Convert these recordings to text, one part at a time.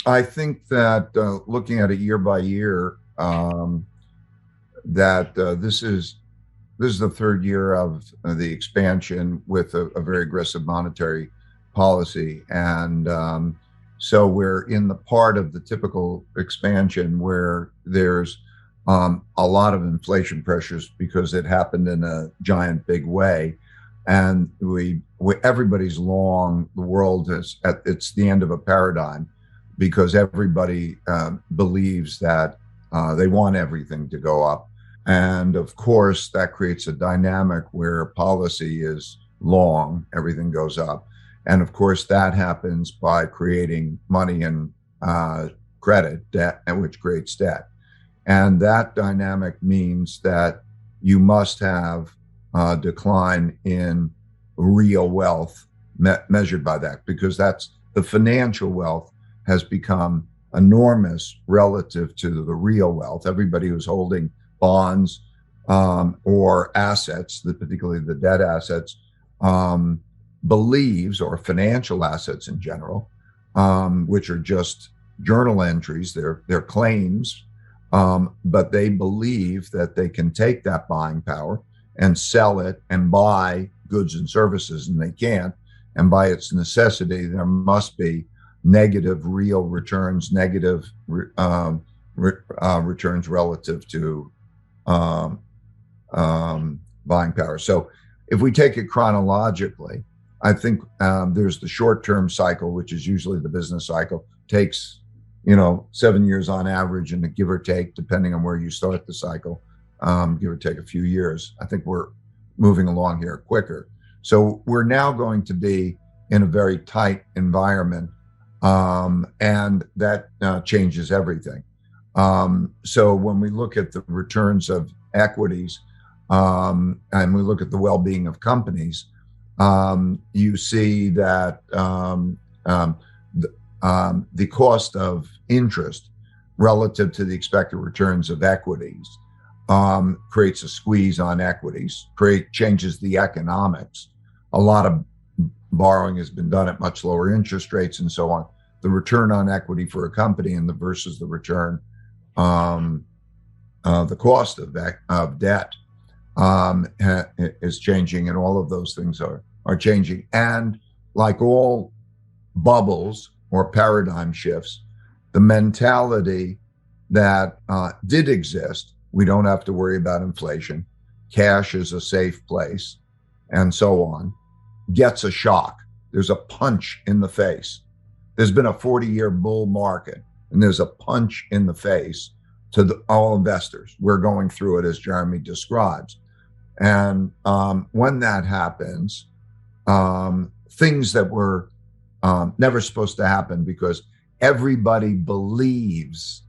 I think that looking at it year by year, that this is the third year of the expansion with a very aggressive monetary policy, and so we're in the part of the typical expansion where there's a lot of inflation pressures because it happened in a giant big way, and we everybody's long. The world is at it's the end of a paradigm because everybody believes that they want everything to go up. And of course, that creates a dynamic where policy is long, everything goes up. And of course, that happens by creating money and credit, debt, and which creates debt. And that dynamic means that you must have a decline in real wealth measured by that, because that's the financial wealth has become enormous relative to the real wealth. Everybody who's holding bonds or assets, particularly the debt assets, believes, or financial assets in general, which are just journal entries, they're claims, but they believe that they can take that buying power and sell it and buy goods and services, and they can't. And by its necessity, there must be negative real returns, negative returns relative to um, buying power. So if we take it chronologically, I think there's the short-term cycle, which is usually the business cycle, takes 7 years on average, and give or take, depending on where you start the cycle, give or take a few years. I think we're moving along here quicker. So we're now going to be in a very tight environment, and that changes everything. So when we look at the returns of equities, and we look at the well-being of companies, you see that the cost of interest relative to the expected returns of equities creates a squeeze on equities, changes the economics. A lot of borrowing has been done at much lower interest rates and so on. The return on equity for a company and versus the return, the cost of debt is changing, and all of those things are changing. And like all bubbles or paradigm shifts, the mentality that did exist, we don't have to worry about inflation, cash is a safe place, and so on, gets a shock. There's a punch in the face. There's been a 40-year bull market, and there's a punch in the face to all investors. We're going through it as Jeremy describes. And when that happens, things that were never supposed to happen, because everybody believes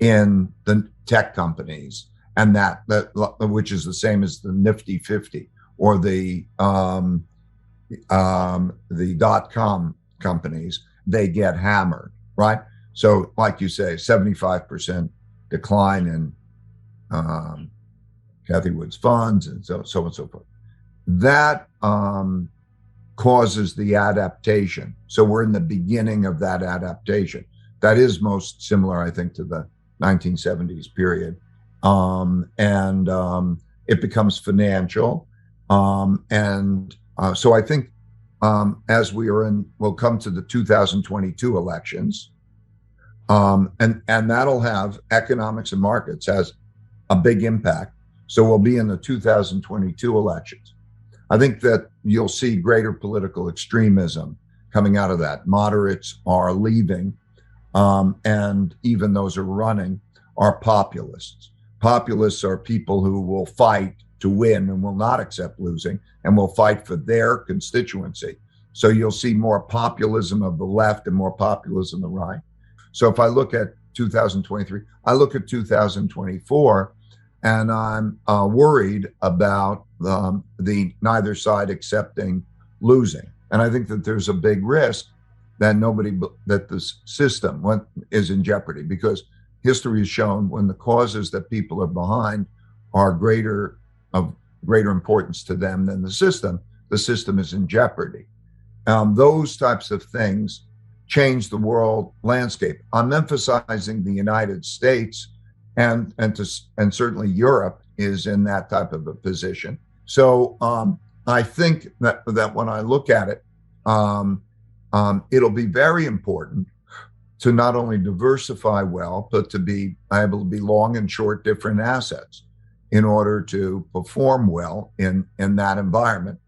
in the tech companies, and that which is the same as the Nifty 50 or the .com companies, they get hammered, right? So, like you say, 75% decline in Kathy Wood's funds, and so on and so forth. That causes the adaptation. So we're in the beginning of that adaptation. That is most similar, I think, to the 1970s period. It becomes financial. So I think as we'll come to the 2022 elections, and that'll have economics and markets has a big impact. So we'll be in the 2022 elections. I think that you'll see greater political extremism coming out of that. Moderates are leaving, and even those who are running are populists. Populists are people who will fight to win and will not accept losing, and will fight for their constituency. So you'll see more populism of the left and more populism of the right. So if I look at 2023, I look at 2024, and I'm worried about the neither side accepting losing. And I think that there's a big risk that that the system is in jeopardy, because history has shown when the causes that people are behind are of greater importance to them than the system is in jeopardy. Those types of things change the world landscape. I'm emphasizing the United States, and certainly Europe is in that type of a position. So I think that when I look at it, it'll be very important to not only diversify well, but to be able to be long and short different assets in order to perform well in that environment.